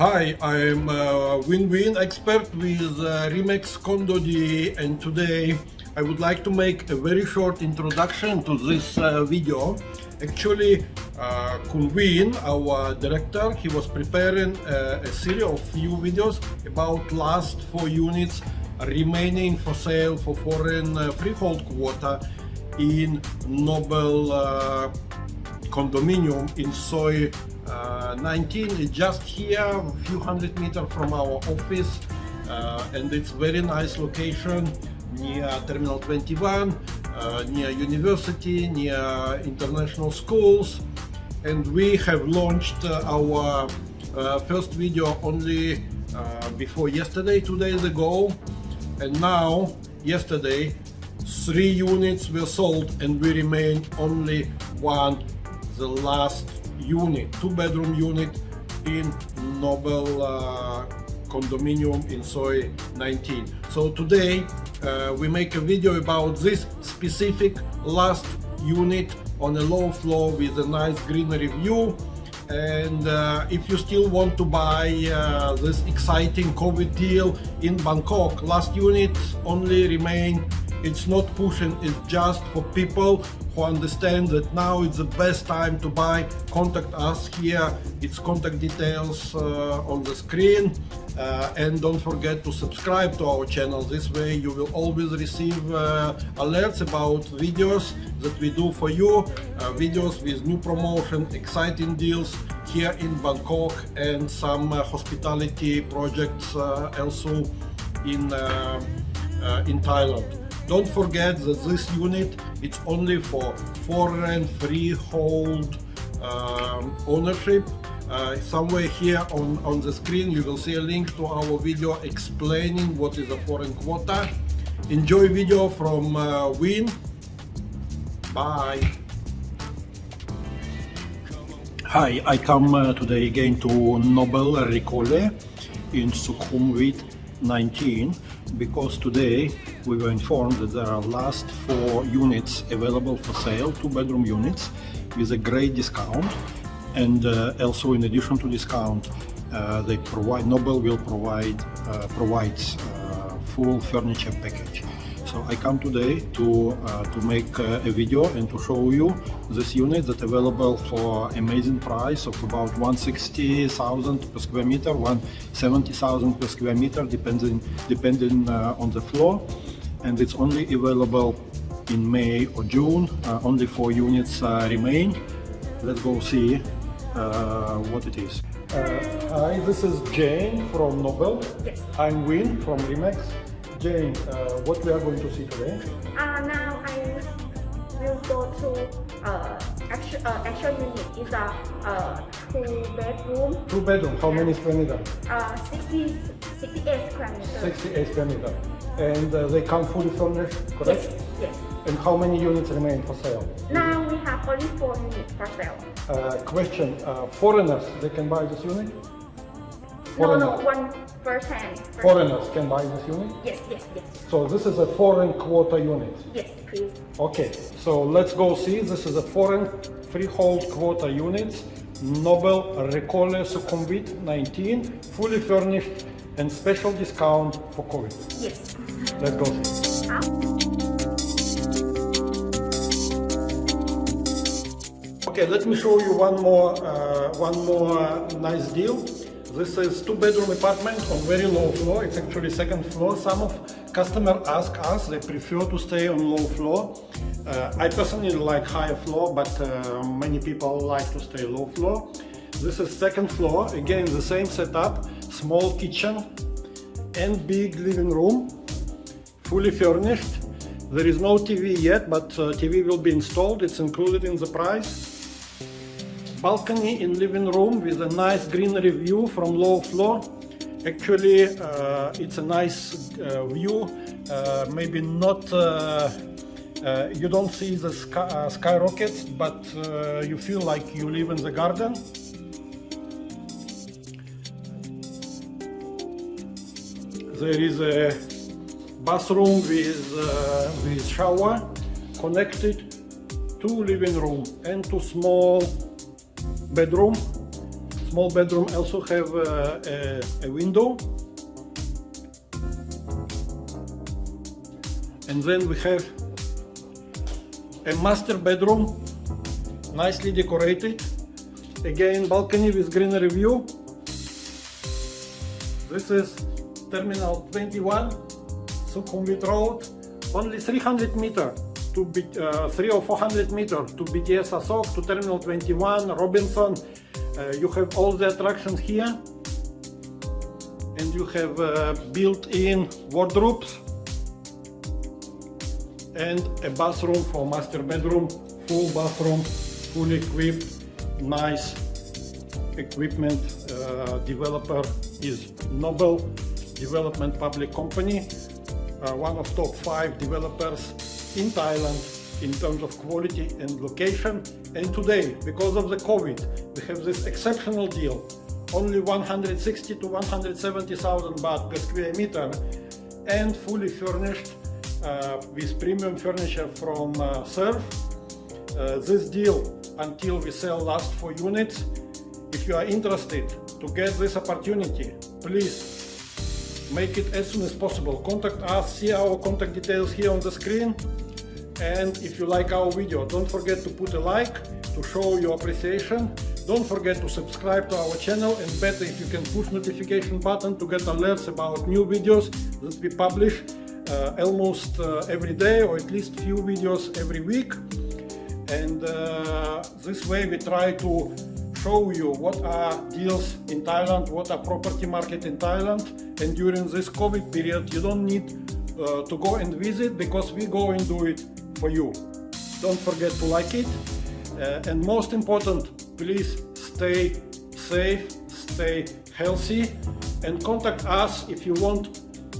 Hi, I'm WinWin expert with REMAX CondoDee, and today I would like to make a very short introduction to this video. Actually, Khun Win, our director, he was preparing a series of few videos about last 4 units remaining for sale for foreign freehold quota in Noble condominium in Soi 19. It's just here, a few hundred meters from our office, and it's very nice location near Terminal 21, near university, near international schools. And we have launched our first video only before yesterday, 2 days ago, and now yesterday 3 units were sold and we remain only one, the last unit, 2-bedroom unit in Noble condominium in Soi 19. So today we make a video about this specific last unit on a low floor with a nice greenery view. And if you still want to buy this exciting COVID deal in Bangkok, last unit only remain. It's not pushing, it's just for people who understand that now it's the best time to buy. Contact us here, it's contact details on the screen, and don't forget to subscribe to our channel. This way you will always receive alerts about videos that we do for you, videos with new promotion, exciting deals here in Bangkok, and some hospitality projects also in Thailand. Don't forget that this unit, it's only for foreign freehold ownership. Somewhere here on the screen you will see a link to our video explaining what is a foreign quota. Enjoy video from Win. Bye. Hi, I come today again to Noble Recole in Sukhumvit 19, because today we were informed that there are last 4 units available for sale, 2-bedroom units with a great discount, and also in addition to discount they provide, Noble will provides full furniture package. So I come today to make a video and to show you this unit that available for amazing price of about 160,000 per square meter, 170,000 per square meter, depending on the floor, and it's only available in May or June. Only 4 units remain. Let's go see what it is. Hi, this is Jane from Noble. Yes. I'm Win from REMAX. Jane, what we are going to see today? Now I will go to actual unit. Is a 2-bedroom. 2-bedroom. How many square meter? 68 square meters. 68 square meter. And they come fully furnished, correct? Yes. Yes. And how many units remain for sale? Now we have only 4 units for sale. Question: foreigners, they can buy this unit? No, 1%. Foreigners can buy this unit? Yes, yes, yes. So this is a foreign quota unit? Yes, please. Okay, so let's go see. This is a foreign freehold quota unit, Noble Recole Sukhumvit 19, fully furnished and special discount for COVID. Yes. Let's go see. Okay, let me show you one more nice deal. This is 2-bedroom apartment on very low floor. It's actually 2nd floor. Some of customers ask us, they prefer to stay on low floor. I personally like higher floor, but many people like to stay low floor. This is 2nd floor. Again, the same setup, small kitchen and big living room, fully furnished. There is no TV yet, but TV will be installed. It's included in the price. Balcony in living room with a nice greenery view from low floor. Actually, it's a nice view. Maybe not, you don't see the skyrockets, but you feel like you live in the garden. There is a bathroom with shower connected to living room and to small bedroom. small bedroom also have a window. And then we have a master bedroom, nicely decorated. Again, balcony with greenery view. This is Terminal 21, Sukhumvit Road. Only 300 meters to 300 or 400 meters to BTS Asok, to Terminal 21, Robinson. You have all the attractions here, and you have built-in wardrobes and a bathroom for master bedroom, full bathroom, fully equipped, nice equipment. Developer is Noble Development Public Company, one of top 5 developers in Thailand in terms of quality and location. And today, because of the COVID, we have this exceptional deal, only 160 to 170,000 baht per square meter, and fully furnished with premium furniture from Surf. This deal until we sell last 4 units. If you are interested to get this opportunity, please make it as soon as possible. Contact us, see our contact details here on the screen. And if you like our video, don't forget to put a like to show your appreciation. Don't forget to subscribe to our channel, and better if you can push notification button to get alerts about new videos that we publish almost every day, or at least few videos every week. And this way we try to show you what are deals in Thailand, what are property market in Thailand. And during this COVID period, you don't need to go and visit, because we go and do it for you. Don't forget to like it. And most important, please stay safe, stay healthy, and contact us if you want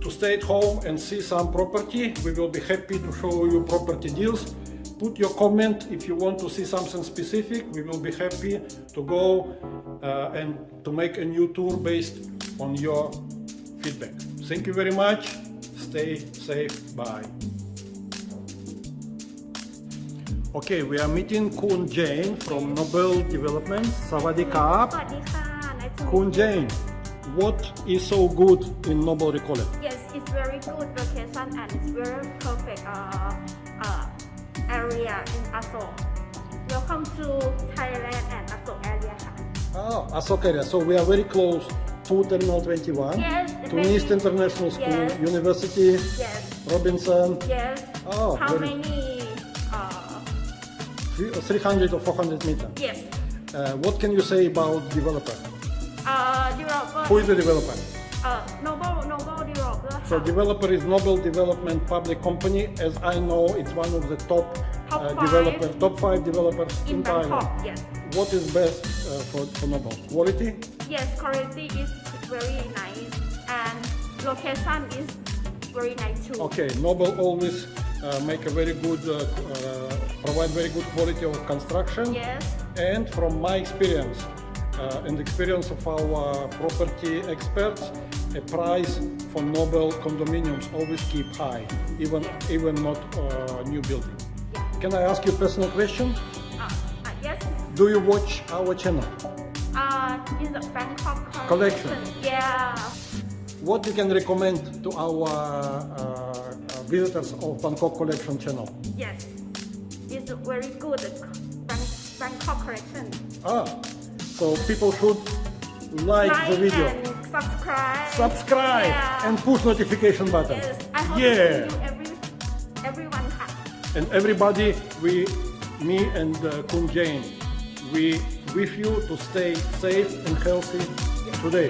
to stay at home and see some property. We will be happy to show you property deals. Put your comment if you want to see something specific. We will be happy to go and to make a new tour based on your feedback. Thank you very much. Stay safe. Bye. Okay, we are meeting Khun Jane from Noble Development. Sawadee Krap. สวัสดีค่ะ Nice to meet Khun you. Jane, what is so good in Noble Recole? Yes, it's very good location and it's very perfect area in Asok. Welcome to Thailand and Asok area ค่ะ Ah, Asok area. So we are very close to Terminal 21, Yes, to very- East International School, Yes. University, Yes, Robinson. yes. Oh, How very- many 300 or 400 meters. yes. What can you say about developer? Developer Who is the developer? Noble developer ค่ะ So developer is Noble Development Public Company. As I know, it's one of the top top 5 developers in in Thailand. Bangkok. Yes. What is best for Noble? Quality? Yes, quality is very nice and location is very nice too. Okay, Noble always make a very good, provide very good quality of construction. Yes. And from my experience and experience of our property experts, a price for Noble condominiums always keep high, even not new building. Yeah. Can I ask you a personal question? Yes. Do you watch our channel? In the Bangkok Collection. Yeah. What you can recommend to our visitors of Bangkok Collection channel? Yes. It's very good Bangkok collection. So people should like the video, and subscribe. subscribe, Yeah. and push notification button. Yes. I hope Yeah. to see you everyone ค่ะ And everybody, me and Khun Jane, we wish you to stay safe and healthy today.